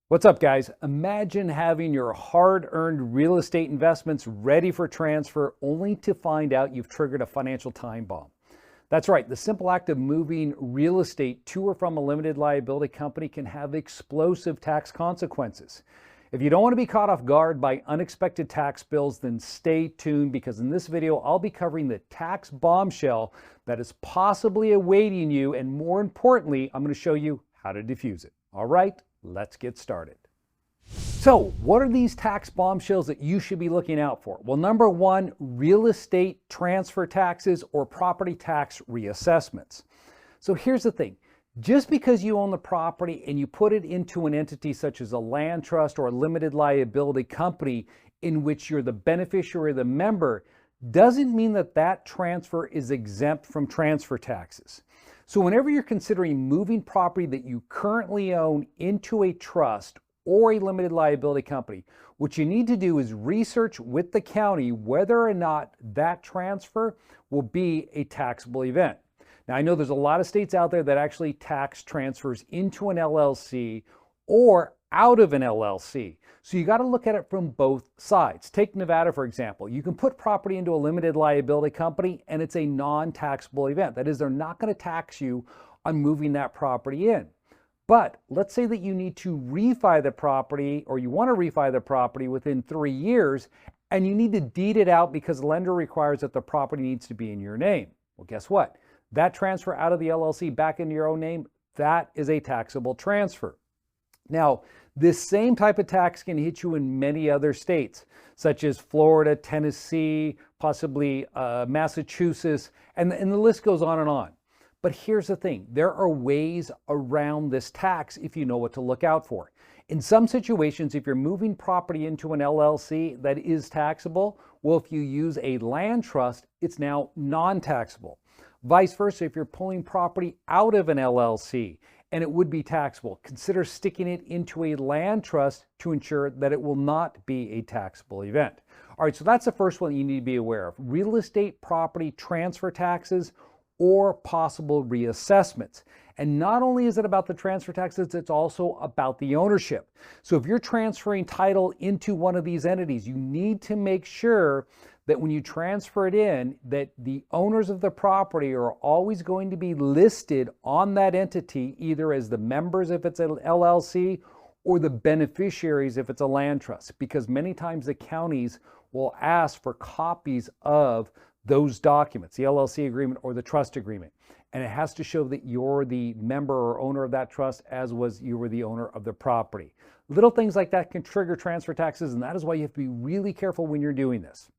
What's up, guys? Imagine having your hard-earned real estate investments ready for transfer only to find out you've triggered a financial time bomb. That's right, the simple act of moving real estate to or from a limited liability company can have explosive tax consequences. If you don't want to be caught off guard by unexpected tax bills, then stay tuned, because in this video, I'll be covering the tax bombshell that is possibly awaiting you, and more importantly, I'm going to show you how to defuse it. All right? Let's get started. So, what are these tax bombshells that you should be looking out for? Well, number one, real estate transfer taxes or property tax reassessments. So here's the thing. Just because you own the property and you put it into an entity such as a land trust or a limited liability company in which you're the beneficiary or the member, doesn't mean that that transfer is exempt from transfer taxes. So whenever you're considering moving property that you currently own into a trust or a limited liability company, what you need to do is research with the county whether or not that transfer will be a taxable event. Now, I know there's a lot of states out there that actually tax transfers into an LLC or out of an LLC. So you got to look at it from both sides. Take Nevada, for example. You can put property into a limited liability company and it's a non-taxable event. That is, they're not going to tax you on moving that property in. But let's say that you need to refi the property, or you want to refi the property within 3 years, and you need to deed it out because the lender requires that the property needs to be in your name. Well, guess what? That transfer out of the LLC back into your own name, that is a taxable transfer. Now, this same type of tax can hit you in many other states, such as Florida, Tennessee, possibly Massachusetts, and the list goes on and on. But here's the thing. There are ways around this tax if you know what to look out for. In some situations, if you're moving property into an LLC that is taxable, well, if you use a land trust, it's now non-taxable. Vice versa, if you're pulling property out of an LLC and it would be taxable, consider sticking it into a land trust to ensure that it will not be a taxable event. All right, so that's the first one you need to be aware of. Real estate property transfer taxes or possible reassessments. And not only is it about the transfer taxes, it's also about the ownership. So if you're transferring title into one of these entities, you need to make sure that when you transfer it in, that the owners of the property are always going to be listed on that entity, either as the members if it's an LLC or the beneficiaries if it's a land trust, because many times the counties will ask for copies of those documents, the LLC agreement or the trust agreement. And it has to show that you're the member or owner of that trust as was you were the owner of the property. Little things like that can trigger transfer taxes, and that is why you have to be really careful when you're doing this.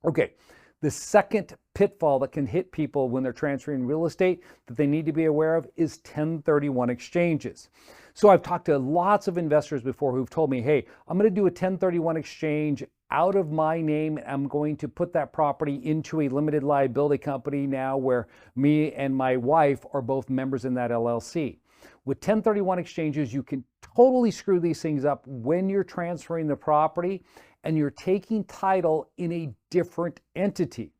Okay, the second pitfall that can hit people when they're transferring real estate that they need to be aware of is 1031 exchanges. So I've talked to lots of investors before who've told me, hey, I'm going to do a 1031 exchange out of my name. I'm going to put that property into a limited liability company now where me and my wife are both members in that LLC. With 1031 exchanges, you can totally screw these things up when you're transferring the property and you're taking title in a different entity.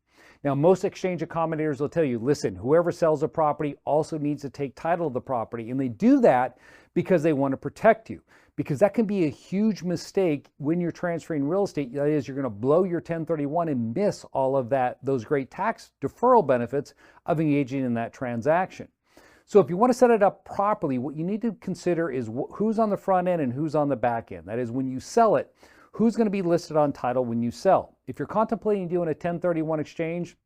Now, most exchange accommodators will tell you, listen, whoever sells a property also needs to take title of the property. And they do that because they want to protect you, because that can be a huge mistake when you're transferring real estate. That is, you're going to blow your 1031 and miss all of those great tax deferral benefits of engaging in that transaction. So if you want to set it up properly, what you need to consider is who's on the front end and who's on the back end. That is, when you sell it, who's going to be listed on title when you sell. If you're contemplating doing a 1031 exchange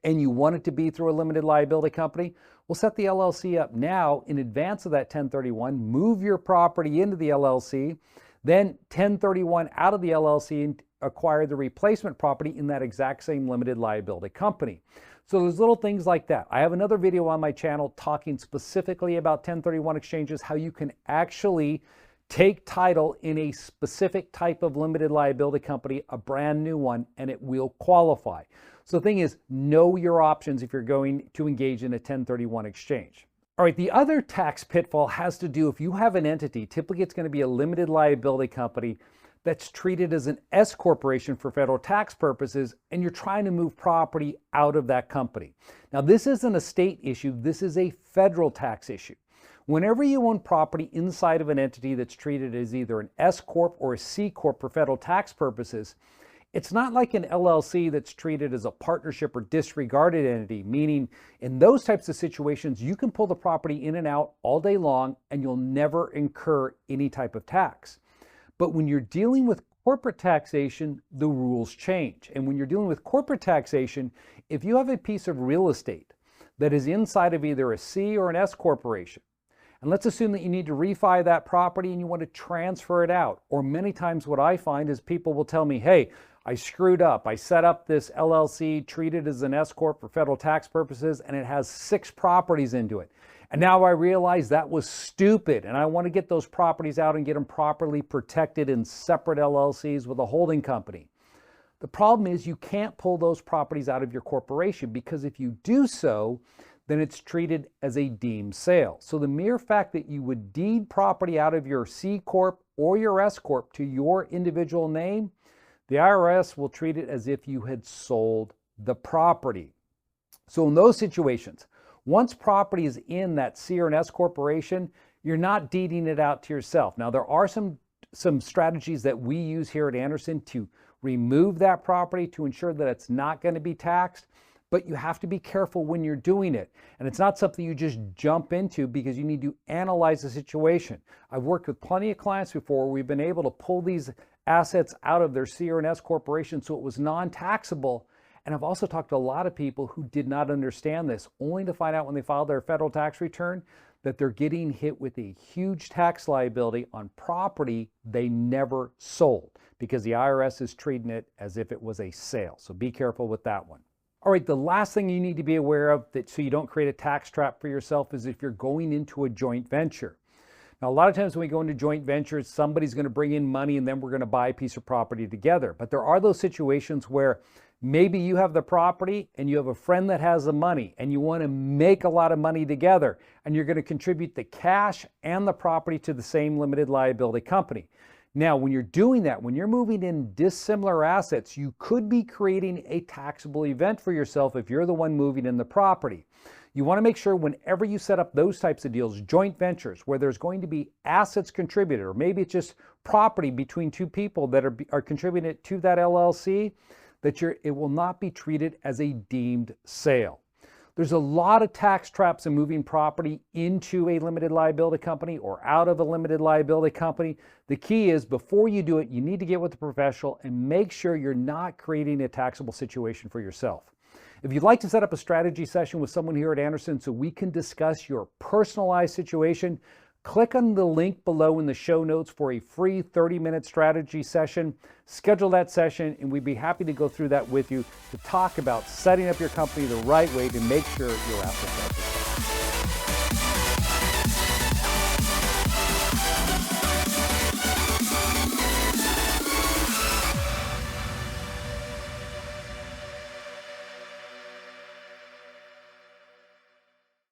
and you want it to be through a limited liability company, we'll set the LLC up now in advance of that 1031, move your property into the LLC, then 1031 out of the LLC and acquire the replacement property in that exact same limited liability company. So there's little things like that. I have another video on my channel talking specifically about 1031 exchanges, how you can actually take title in a specific type of limited liability company, a brand new one, and it will qualify. So the thing is, know your options if you're going to engage in a 1031 exchange. All right, the other tax pitfall has to do if you have an entity, typically it's going to be a limited liability company that's treated as an S corporation for federal tax purposes, and you're trying to move property out of that company. Now, this isn't a state issue, this is a federal tax issue. Whenever you own property inside of an entity that's treated as either an S Corp or a C Corp for federal tax purposes, it's not like an LLC that's treated as a partnership or disregarded entity, meaning in those types of situations, you can pull the property in and out all day long and you'll never incur any type of tax. But when you're dealing with corporate taxation, the rules change. And when you're dealing with corporate taxation, if you have a piece of real estate that is inside of either a C or an S corporation, and let's assume that you need to refi that property and you want to transfer it out. Or many times what I find is people will tell me, hey, I screwed up. I set up this LLC, treated as an S Corp for federal tax purposes, and it has 6 properties into it. And now I realize that was stupid, and I want to get those properties out and get them properly protected in separate LLCs with a holding company. The problem is you can't pull those properties out of your corporation, because if you do so, then it's treated as a deemed sale. So the mere fact that you would deed property out of your C Corp or your S Corp to your individual name, the IRS will treat it as if you had sold the property. So in those situations, once property is in that C or an S corporation, you're not deeding it out to yourself. Now, there are some strategies that we use here at Anderson to remove that property to ensure that it's not going to be taxed, but you have to be careful when you're doing it. And it's not something you just jump into, because you need to analyze the situation. I've worked with plenty of clients before where we've been able to pull these assets out of their C or an S corporation so it was non-taxable. And I've also talked to a lot of people who did not understand this, only to find out when they filed their federal tax return that they're getting hit with a huge tax liability on property they never sold, because the IRS is treating it as if it was a sale. So be careful with that one. All right, the last thing you need to be aware of, that so you don't create a tax trap for yourself, is if you're going into a joint venture. Now, a lot of times when we go into joint ventures, somebody's going to bring in money and then we're going to buy a piece of property together. But there are those situations where maybe you have the property and you have a friend that has the money and you want to make a lot of money together, and you're going to contribute the cash and the property to the same limited liability company. Now, when you're doing that, when you're moving in dissimilar assets, you could be creating a taxable event for yourself if you're the one moving in the property. You want to make sure whenever you set up those types of deals, joint ventures, where there's going to be assets contributed, or maybe it's just property between 2 people that are contributing it to that LLC, that it will not be treated as a deemed sale. There's a lot of tax traps in moving property into a limited liability company or out of a limited liability company. The key is, before you do it, you need to get with a professional and make sure you're not creating a taxable situation for yourself. If you'd like to set up a strategy session with someone here at Anderson so we can discuss your personalized situation, click on the link below in the show notes for a free 30-minute strategy session. Schedule that session and we'd be happy to go through that with you to talk about setting up your company the right way to make sure your assets are protected.